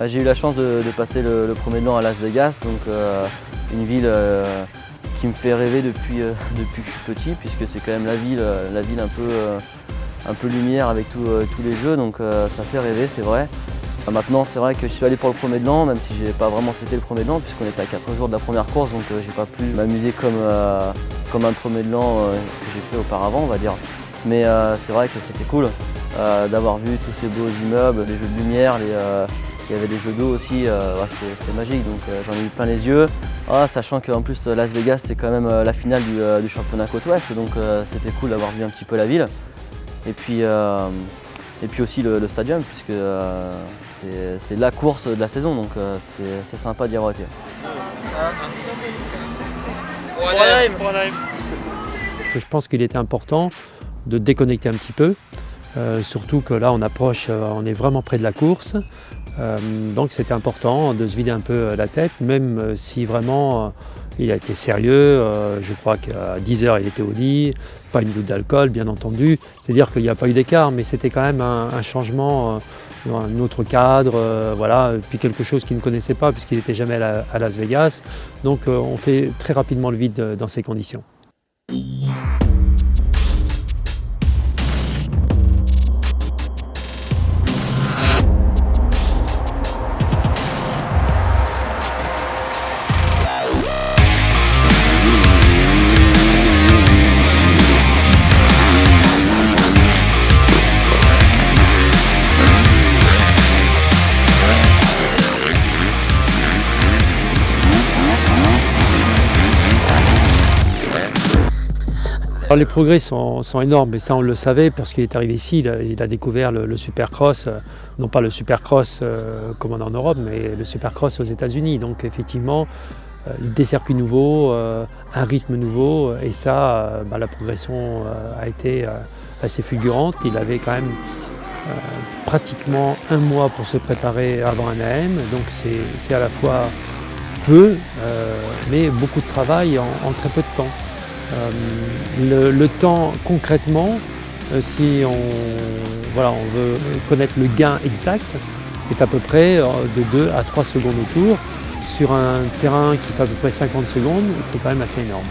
J'ai eu la chance de passer le premier de l'an à Las Vegas, donc une ville qui me fait rêver depuis que je suis petit, puisque c'est quand même la ville un peu lumière avec tous les jeux, donc ça fait rêver, c'est vrai. Maintenant, c'est vrai que je suis allé pour le premier de l'an, même si je n'ai pas vraiment fêté le premier de l'an, puisqu'on était à 4 jours de la première course, donc j'ai pas pu m'amuser comme un premier de l'an que j'ai fait auparavant, on va dire. Mais c'est vrai que c'était cool d'avoir vu tous ces beaux immeubles, les jeux de lumière, il y avait des jeux d'eau aussi, c'était magique, donc j'en ai eu plein les yeux. Sachant qu'en plus Las Vegas c'est quand même la finale du championnat côte ouest, donc c'était cool d'avoir vu un petit peu la ville. Et puis aussi le stadium, puisque c'est la course de la saison, donc c'était sympa d'y avoir été. Je pense qu'il était important de déconnecter un petit peu, surtout que là on approche, on est vraiment près de la course. Donc c'était important de se vider un peu la tête, même si vraiment il a été sérieux. Je crois qu'à 10 h il était au lit, pas une goutte d'alcool bien entendu. C'est-à-dire qu'il n'y a pas eu d'écart, mais c'était quand même un changement, un autre cadre, voilà. Puis quelque chose qu'il ne connaissait pas puisqu'il n'était jamais à Las Vegas. Donc on fait très rapidement le vide dans ces conditions. Alors les progrès sont énormes, et ça on le savait parce qu'il est arrivé ici, il a découvert le supercross, non pas le supercross comme on a en Europe, mais le supercross aux États-Unis. Donc effectivement, des circuits nouveaux, un rythme nouveau, et ça, la progression a été assez fulgurante. Il avait quand même pratiquement un mois pour se préparer avant un AM, donc c'est à la fois peu, mais beaucoup de travail en très peu de temps. Le temps concrètement, si on veut connaître le gain exact, est à peu près de 2 à 3 secondes au tour. Sur un terrain qui fait à peu près 50 secondes, c'est quand même assez énorme.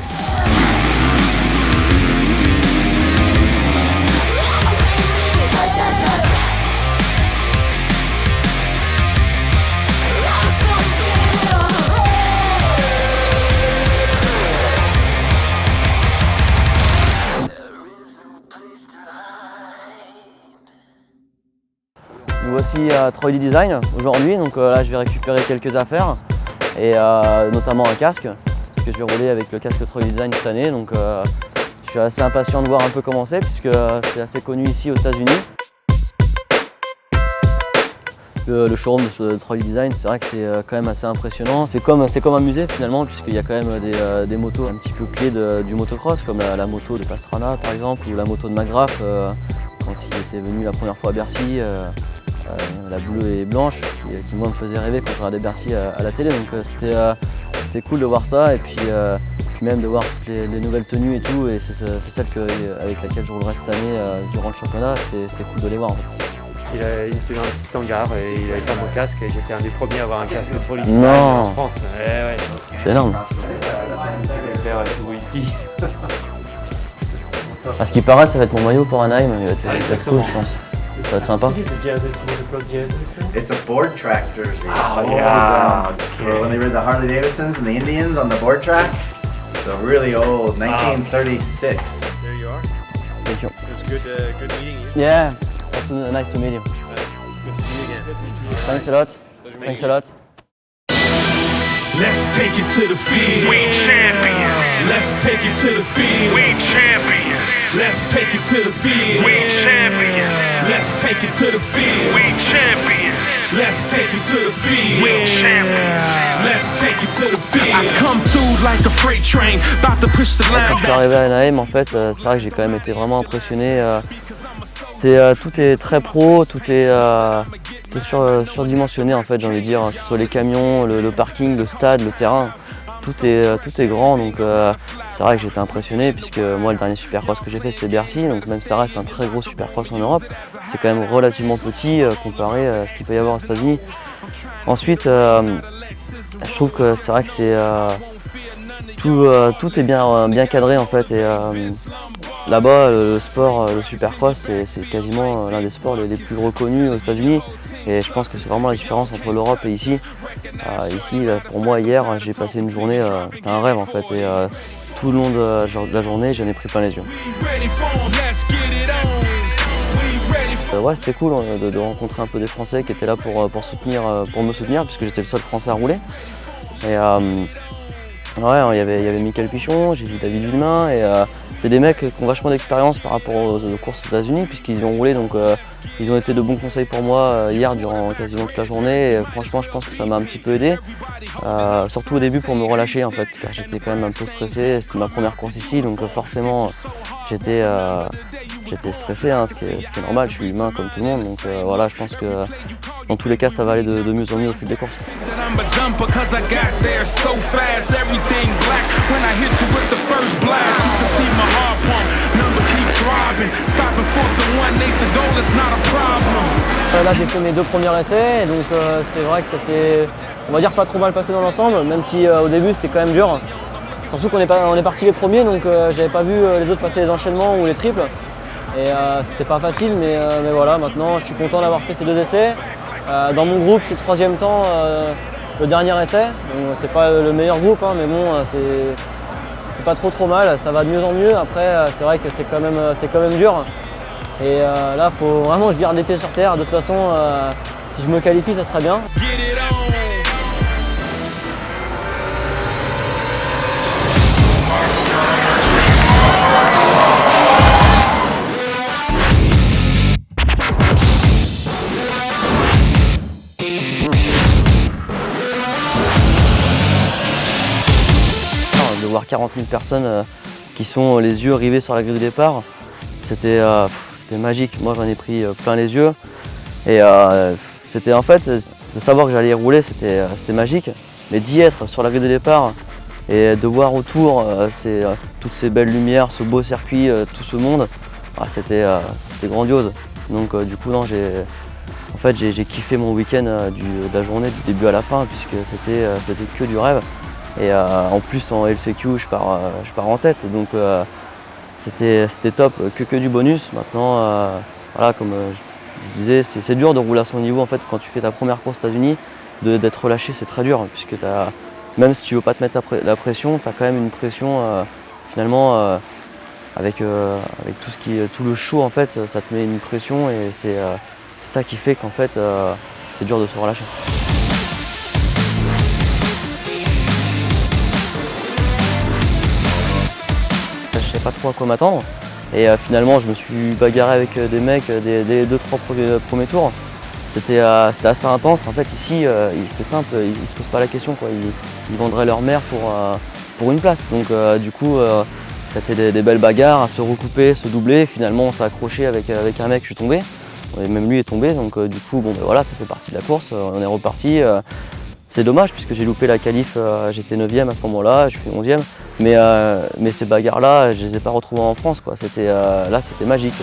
Nous voici à 3D Design aujourd'hui, donc là je vais récupérer quelques affaires, et notamment un casque, parce que je vais rouler avec le casque 3D Design cette année, donc je suis assez impatient de voir un peu comment c'est, puisque c'est assez connu ici aux États-Unis. Le showroom de 3D Design, c'est vrai que c'est quand même assez impressionnant. C'est comme un musée finalement, puisqu'il y a quand même des motos un petit peu clés du motocross, comme la moto de Pastrana par exemple, ou la moto de McGrath quand il était venu la première fois à Bercy. La bleue et blanche qui moi me faisait rêver quand je regardais Bercy à la télé, donc c'était cool de voir ça, et puis même de voir toutes les nouvelles tenues et tout, et c'est celle avec laquelle je roulerai cette année durant le championnat. C'était cool de les voir en fait. Il était dans un petit hangar et il avait pas mon casque, et j'étais un des premiers à avoir un casque 3D Design en France. Ouais. C'est énorme. Ici. À ce qui paraît, ça va être mon maillot pour Anaheim, il va être cool je pense. Ça va être sympa. It's a board track jersey. Oh, yeah. For when they were the Harley Davidsons and the Indians on the board track. So really old, 1936. There you are. Thank you. It was good meeting you. Yeah, also nice to meet you. Good to see you again. Thanks a lot. Thanks a lot. Let's take it to the field. We champions. Let's take it to the field. We champions. Let's take it to the field. We champions. Let's take it to the field. We champions. Let's take it to the field. We champions. Let's take it to the field. I come through like a freight train, about to push the line. Quand je suis arrivé à Anaheim, en fait, c'est vrai que j'ai quand même été vraiment impressionné. Tout est très pro, tout est surdimensionné en fait, j'ai envie de dire, que ce soit les camions, le parking, le stade, le terrain, tout est grand, donc c'est vrai que j'étais impressionné, puisque moi le dernier supercross que j'ai fait c'était Bercy, donc même si ça reste un très gros supercross en Europe, c'est quand même relativement petit comparé à ce qu'il peut y avoir aux États-Unis. Ensuite, je trouve que c'est vrai que tout est bien cadré en fait. Et là-bas, le sport, le supercross, c'est quasiment l'un des sports les plus reconnus aux États-Unis. Et je pense que c'est vraiment la différence entre l'Europe et ici. Ici, pour moi, hier, j'ai passé une journée, c'était un rêve en fait. Et tout le long de la journée, j'en ai pris plein les yeux. Ouais, c'était cool de rencontrer un peu des Français qui étaient là pour me soutenir, puisque j'étais le seul Français à rouler. Et ouais, il y avait Michael Pichon, j'ai vu David Villemain, et c'est des mecs qui ont vachement d'expérience par rapport aux courses aux États-Unis, puisqu'ils y ont roulé, donc ils ont été de bons conseils pour moi hier durant quasiment toute la journée. Et franchement, je pense que ça m'a un petit peu aidé, surtout au début pour me relâcher en fait, car j'étais quand même un peu stressé. C'était ma première course ici, donc forcément j'étais stressé, hein, ce qui est normal, je suis humain comme tout le monde, donc voilà, je pense que dans tous les cas ça va aller de mieux en mieux au fil des courses. Là j'ai fait mes 2 premiers essais, donc c'est vrai que ça s'est, on va dire, pas trop mal passé dans l'ensemble, même si au début c'était quand même dur. Surtout qu'on est parti les premiers, donc j'avais pas vu les autres passer les enchaînements ou les triples. Et c'était pas facile, mais voilà, maintenant je suis content d'avoir fait ces 2 essais. Dans mon groupe, je suis 3e temps, le dernier essai. C'est pas le meilleur groupe, hein, mais bon, c'est pas trop mal, ça va de mieux en mieux. Après, c'est vrai que c'est quand même dur. Et là, faut vraiment que je garde les pieds sur terre. De toute façon, si je me qualifie, ça serait bien. De voir 40 000 personnes qui sont les yeux rivés sur la grille de départ, c'était magique. Moi j'en ai pris plein les yeux, et c'était en fait, de savoir que j'allais y rouler, c'était magique, mais d'y être sur la grille de départ et de voir autour toutes ces belles lumières, ce beau circuit, tout ce monde, c'était grandiose. Donc du coup j'ai kiffé mon week-end de la journée du début à la fin, puisque c'était que du rêve. Et en plus en LCQ je pars en tête, donc c'était top, que du bonus. Maintenant voilà, comme je disais, c'est dur de rouler à son niveau en fait quand tu fais ta première course aux États-Unis, d'être relâché, c'est très dur, puisque même si tu veux pas te mettre la pression, tu as quand même une pression finalement avec tout le show en fait, ça te met une pression, et c'est ça qui fait qu'en fait c'est dur de se relâcher. Je sais pas trop à quoi m'attendre, et finalement je me suis bagarré avec des mecs des 2-3 premiers tours. C'était assez intense. En fait ici c'est simple, ils se posent pas la question, quoi. Ils vendraient leur mère pour une place. Donc du coup c'était des belles bagarres à se recouper, se doubler. Finalement on s'est accroché avec un mec, je suis tombé, et même lui est tombé, donc du coup bon, voilà, ça fait partie de la course, on est reparti. C'est dommage puisque j'ai loupé la qualif, j'étais 9e à ce moment-là, je suis 11e. Mais ces bagarres-là, je les ai pas retrouvées en France, quoi. Là, c'était magique.